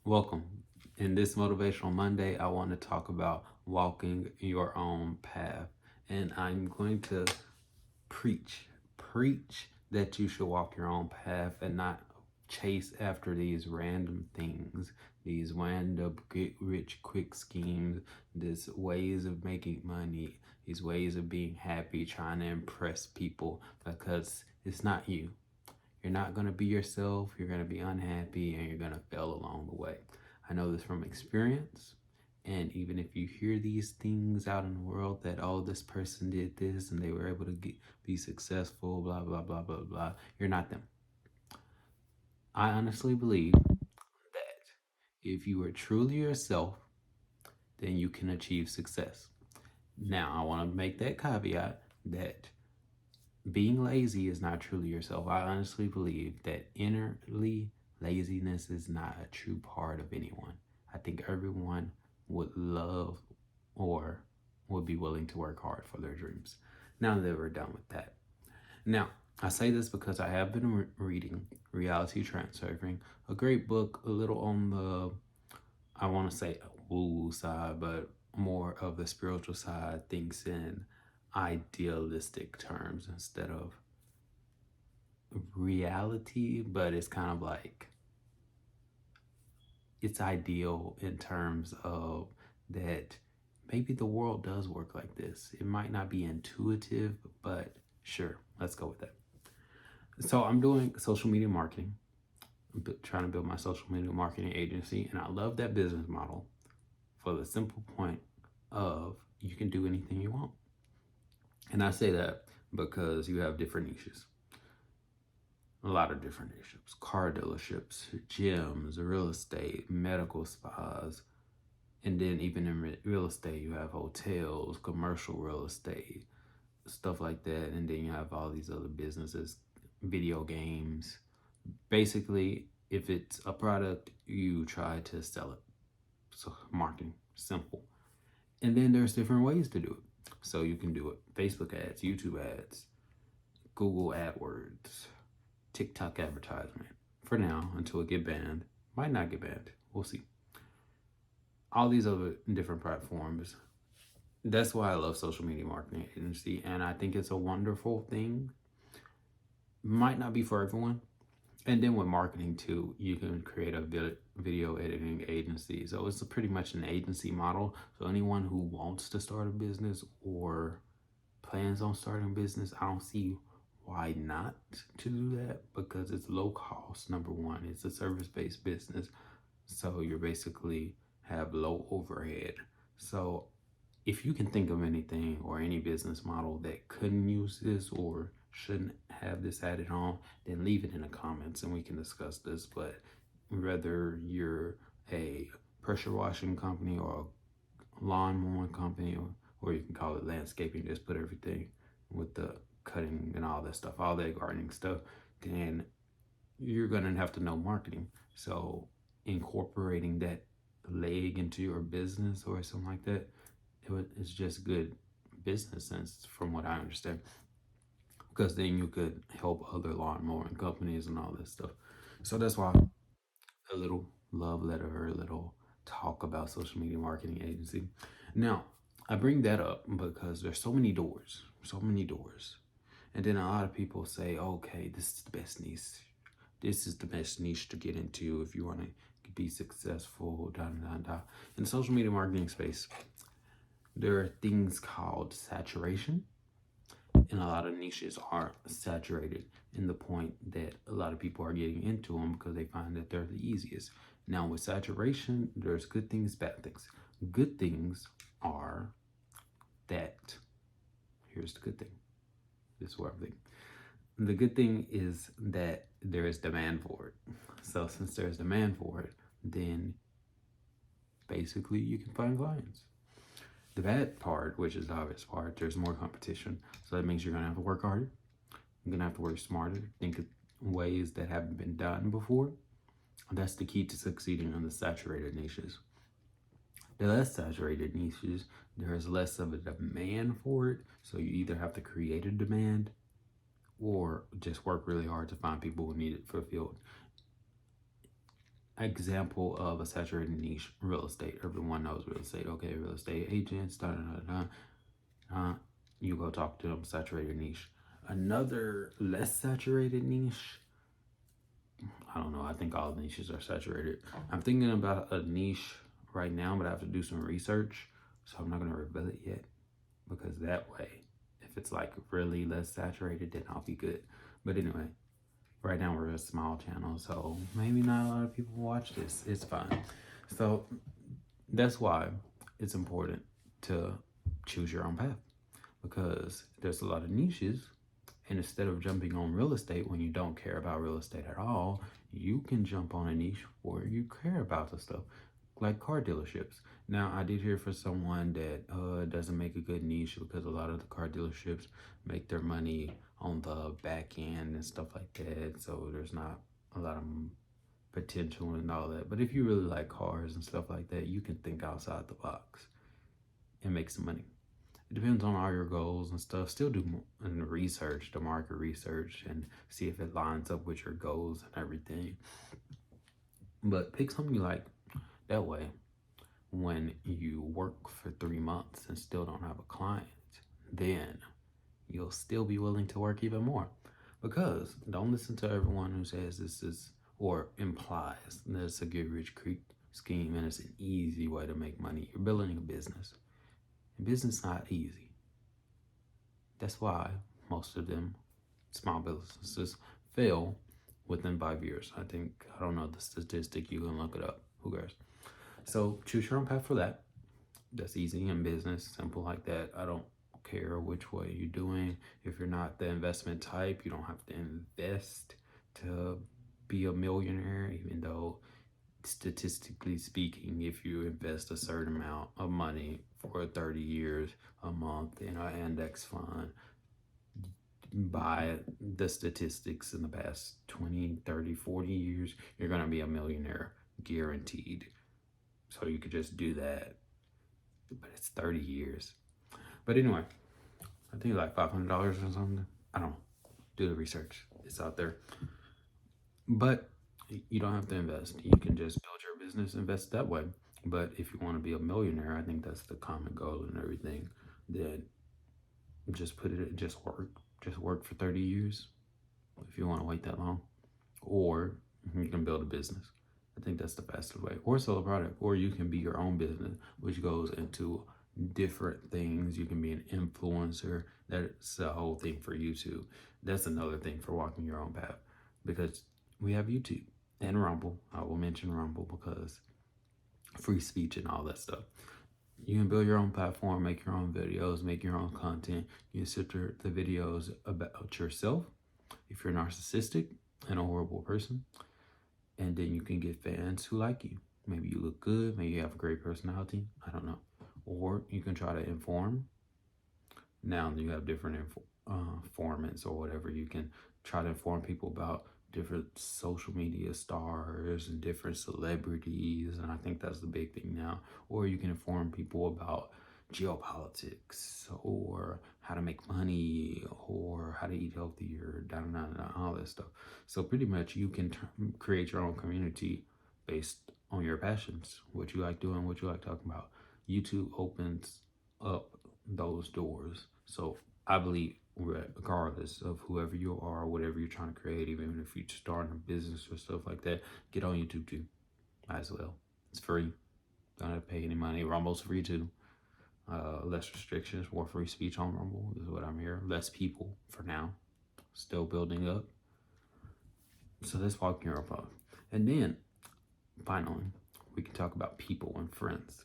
Welcome. In this Motivational Monday, I want to talk about walking your own path. And I'm going to preach that you should walk your own path and not chase after these random things, these random get rich quick schemes, these ways of making money, these ways of being happy, trying to impress people because it's not you. You're not going to be yourself, you're going to be unhappy, and you're going to fail along the way. I know this from experience. And even if you hear these things out in the world that, oh, this person did this and they were able to be successful, blah, blah, blah, blah, blah, you're not them. I honestly believe that if you are truly yourself, then you can achieve success. Now, I want to make that caveat that being lazy is not truly yourself. I honestly believe that innerly laziness is not a true part of anyone. I think everyone would love or would be willing to work hard for their dreams. Now that we're done with that. Now, I say this because I have been reading Reality Transferring, a great book, a little on the, I want to say, woo side, but more of the spiritual side, thinks in idealistic terms instead of reality, but it's kind of like it's ideal in terms of that maybe the world does work like this. It might not be intuitive, but sure, let's go with that. So I'm doing social media marketing. I'm trying to build my social media marketing agency, and I love that business model for the simple point of you can do anything you want. And I say that because you have different niches. A lot of different niches: car dealerships, gyms, real estate, medical spas, and then even in real estate, you have hotels, commercial real estate, stuff like that. And then you have all these other businesses, video games. Basically, if it's a product, you try to sell it. So marketing, simple. And then there's different ways to do it. So you can do it Facebook ads, YouTube ads, Google AdWords, TikTok advertisement. For now, until it get banned. Might not get banned. We'll see. All these other different platforms. That's why I love social media marketing agency, and I think it's a wonderful thing. Might not be for everyone. And then with marketing too, you can create a video editing agency. So it's pretty much an agency model. So anyone who wants to start a business or plans on starting a business, I don't see why not to do that, because it's low cost. Number one, it's a service-based business. So you're basically have low overhead. So if you can think of anything or any business model that couldn't use this or shouldn't have this added on, then leave it in the comments and we can discuss this. But whether you're a pressure washing company or a lawn mowing company, or you can call it landscaping, just put everything with the cutting and all that stuff, all that gardening stuff, then you're going to have to know marketing. So incorporating that leg into your business or something like that, it's just good business sense from what I understand, because then you could help other lawn mowing companies and all this stuff. So that's why a little love letter or a little talk about social media marketing agency. Now, I bring that up because there's so many doors, so many doors. And then a lot of people say, okay, this is the best niche. This is the best niche to get into if you want to be successful, da da da. In the social media marketing space, there are things called saturation, and a lot of niches are saturated in the point that a lot of people are getting into them because they find that they're the easiest. Now, with saturation, there's good things, bad things. Good things are that, here's the good thing. This is what I'm thinking. The good thing is that there is demand for it. So since there's demand for it, then basically you can find clients. The bad part, which is the obvious part, there's more competition. So that means you're gonna have to work harder. You're gonna have to work smarter, think of ways that haven't been done before. That's the key to succeeding in the saturated niches. The less saturated niches, there's less of a demand for it. So you either have to create a demand or just work really hard to find people who need it fulfilled. example of a saturated niche: real estate. Everyone knows real estate. Okay, real estate agents. Da, da, da, da. You go talk to them. Saturated niche. Another less saturated niche. I don't know. I think all niches are saturated. I'm thinking about a niche right now, but I have to do some research, so I'm not gonna reveal it yet, because that way, if it's like really less saturated, then I'll be good. But anyway, right now we're a small channel, so maybe not a lot of people watch this. It's fine. So that's why it's important to choose your own path, because there's a lot of niches. And instead of jumping on real estate when you don't care about real estate at all, you can jump on a niche where you care about the stuff, like car dealerships. Now, I did hear for someone that doesn't make a good niche because a lot of the car dealerships make their money on the back end and stuff like that. So there's not a lot of potential and all that. But if you really like cars and stuff like that, you can think outside the box and make some money. It depends on all your goals and stuff. Still do the research, the market research, and see if it lines up with your goals and everything. But pick something you like. That way, when you work for 3 months and still don't have a client, then you'll still be willing to work even more. Because don't listen to everyone who says this is or implies that it's a get rich scheme and it's an easy way to make money. You're building a business. And business is not easy. That's why most of them small businesses fail within 5 years. I don't know the statistic, you can look it up. Who cares? So choose your own path for that. That's easy in business, simple like that. I don't care which way you're doing. If you're not the investment type, you don't have to invest to be a millionaire, even though statistically speaking, if you invest a certain amount of money for 30 years a month in an index fund, by the statistics in the past 20, 30, 40 years, you're going to be a millionaire guaranteed. So you could just do that. But it's 30 years. But anyway, I think like $500 or something. I don't know. Do the research. It's out there. But you don't have to invest. You can just build your business, invest that way. But if you want to be a millionaire, I think that's the common goal and everything. Then just work for 30 years if you want to wait that long. Or you can build a business. I think that's the fastest way. Or sell a product. Or you can be your own business, which goes into different things. You can be an influencer. That's the whole thing for YouTube. That's another thing for walking your own path, because we have YouTube and Rumble. I will mention Rumble because free speech and all that stuff. You can build your own platform, make your own videos, make your own content. You can censor the videos about yourself if you're narcissistic and a horrible person. And then you can get fans who like you. Maybe you look good, maybe you have a great personality. I don't know. Or you can try to inform. Now you have different informants or whatever. You can try to inform people about different social media stars and different celebrities, and I think that's the big thing now. Or you can inform people about geopolitics or how to make money or how to eat healthier, down, down, down, all that stuff. So pretty much you can create your own community based on your passions, what you like doing, what you like talking about. YouTube opens up those doors. So I believe, regardless of whoever you are, whatever you're trying to create, even if you're starting a business or stuff like that, get on YouTube too. Might as well. It's free. Don't have to pay any money. Rumble's free too. Less restrictions, more free speech on Rumble is what I'm hearing. Less people for now. Still building up. So that's walking your path. And then, finally, we can talk about people and friends.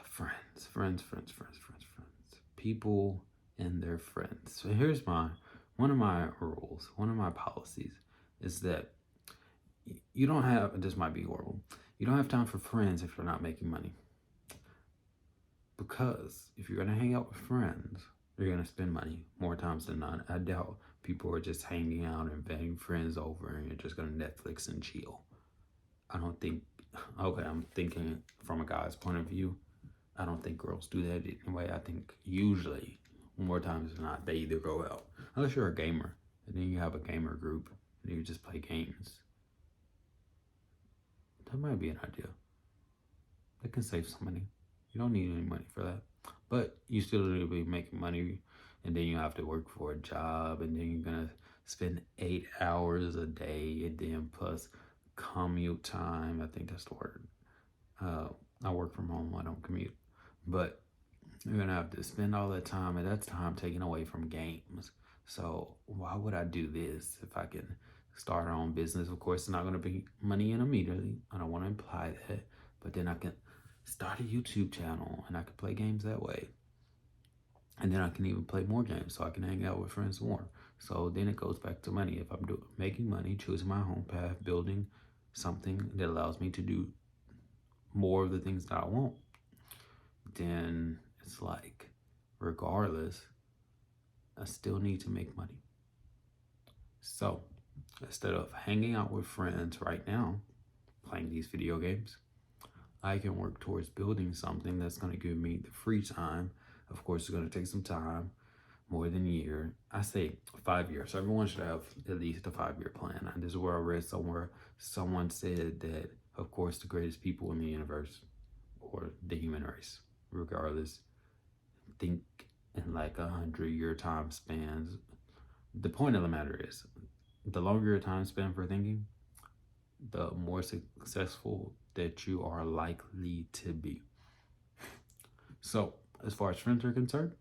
friends. People and their friends. So here's one of my rules, one of my policies is that you don't have, this might be horrible, you don't have time for friends if you're not making money. Because if you're going to hang out with friends, you're going to spend money more times than not. I doubt people are just hanging out and inviting friends over and you're just going to Netflix and chill. I don't think, okay, I'm thinking from a guy's point of view. I don't think girls do that anyway. I think usually, more times than not, they either go out, unless you're a gamer, and then you have a gamer group, and you just play games. That might be an idea. That can save some money. You don't need any money for that. But you still need to be making money, and then you have to work for a job, and then you're gonna spend 8 hours a day, and then plus commute time. I think that's the word. Uh, I work from home. I don't commute, but you're gonna have to spend all that time, and that's time taken away from games. So why would I do this if I can start our own business? Of course, it's not gonna be money in immediately. I don't want to imply that, but then I can start a YouTube channel and I can play games that way. And then I can even play more games so I can hang out with friends more. So then it goes back to money. If I'm making money, choosing my home path, building something that allows me to do more of the things that I want, then it's like, regardless, I still need to make money. So instead of hanging out with friends right now, playing these video games, I can work towards building something that's going to give me the free time. Of course, it's going to take some time, more than a year. I say 5 years. So everyone should have at least a 5-year plan. And this is where I read somewhere someone said that, of course, the greatest people in the universe or the human race, regardless, think in like 100-year time spans. The point of the matter is, the longer your time span for thinking, the more successful that you are likely to be. So, as far as friends are concerned,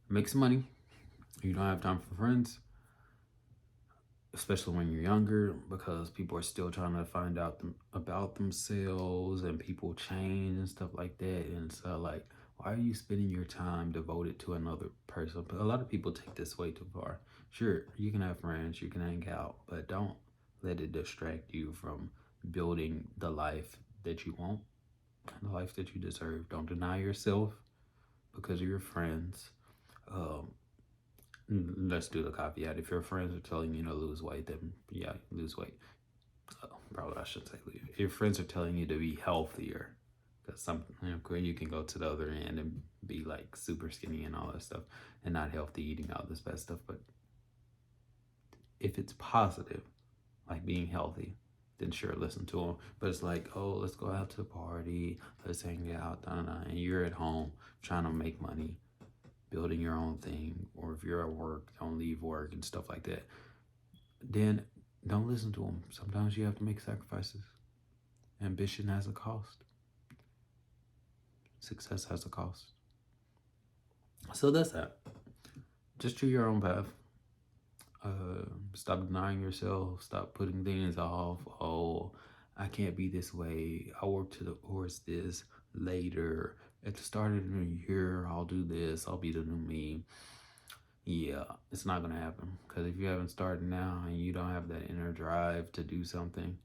make some money. You don't have time for friends, especially when you're younger, because people are still trying to find out about themselves, and people change and stuff like that. And so, like, why are you spending your time devoted to another person? But a lot of people take this way too far. Sure, you can have friends, you can hang out, but don't let it distract you from building the life that you want, the life that you deserve. Don't deny yourself because of your friends. Um, let's do the caveat. If your friends are telling you to lose weight, then yeah, lose weight. Probably I shouldn't say lose. If your friends are telling you to be healthier, because you can go to the other end and be like super skinny and all that stuff, and not healthy, eating all this bad stuff. But if it's positive, like being healthy, then sure, listen to them. But it's like, oh, let's go out to the party, let's hang out, and you're at home trying to make money, building your own thing, or if you're at work, don't leave work and stuff like that, then don't listen to them. Sometimes you have to make sacrifices. Ambition has a cost. Success has a cost. So that's that. Just choose your own path. Stop denying yourself. Stop putting things off. Oh, I can't be this way. I'll work towards this later. At the start of the new year, I'll do this. I'll be the new me. Yeah, it's not gonna happen. Because if you haven't started now and you don't have that inner drive to do something,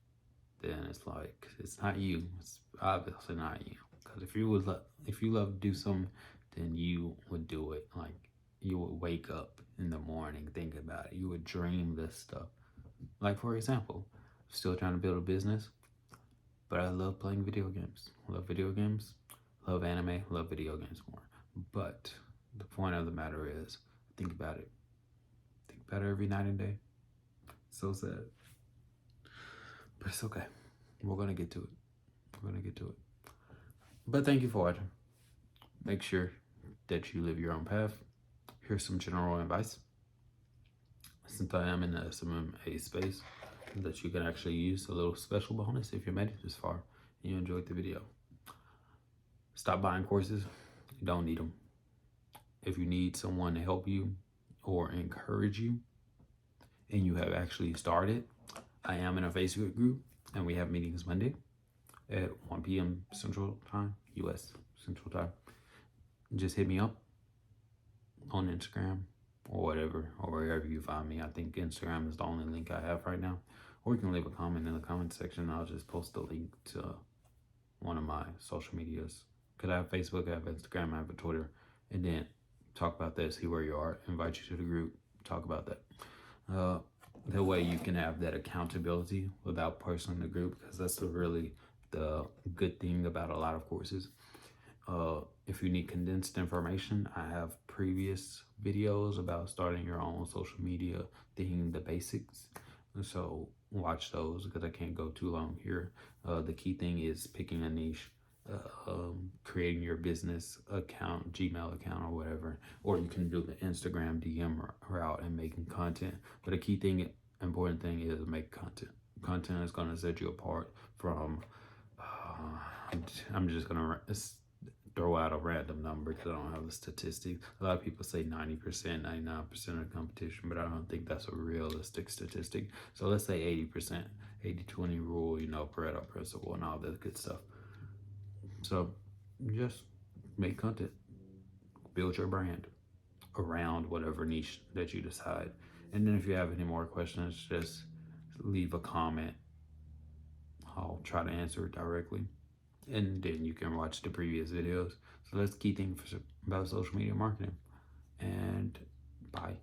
then it's like, it's not you. It's obviously not you. Because if you love to do something, then you would do it. Like, you would wake up in the morning, think about it. You would dream this stuff. Like, for example, still trying to build a business, but I love playing video games. Love video games, love anime, love video games more. But the point of the matter is, think about it. Think about it every night and day. So sad. But it's okay. We're going to get to it. We're going to get to it. But thank you for watching. Make sure that you live your own path. Here's some general advice. Since I am in the SMA space, that you can actually use a little special bonus if you made it this far and you enjoyed the video. Stop buying courses. You don't need them. If you need someone to help you or encourage you and you have actually started, I am in a Facebook group and we have meetings Monday at 1 p.m. Central Time, US Central Time. Just hit me up on Instagram or whatever, or wherever you find me. I think Instagram is the only link I have right now. Or you can leave a comment in the comment section. I'll just post a link to one of my social medias. Because I have Facebook, I have Instagram, I have a Twitter. And then talk about that, see where you are, invite you to the group, talk about that. That way you can have that accountability without posting the group, because that's really the good thing about a lot of courses. If you need condensed information, I have previous videos about starting your own social media thing, the basics. And so watch those because I can't go too long here. The key thing is picking a niche, creating your business account, Gmail account, or whatever, or you can do the Instagram DM route and making content. But a key thing, important thing is make content. Content is going to set you apart from. I'm just gonna throw out a random number because I don't have a statistic. A lot of people say 90%, 99% of the competition, but I don't think that's a realistic statistic. So let's say 80%, 80-20 rule, Pareto principle and all that good stuff. So just make content, build your brand around whatever niche that you decide. And then if you have any more questions, just leave a comment. I'll try to answer it directly. And then you can watch the previous videos. So that's the key thing about social media marketing. And bye.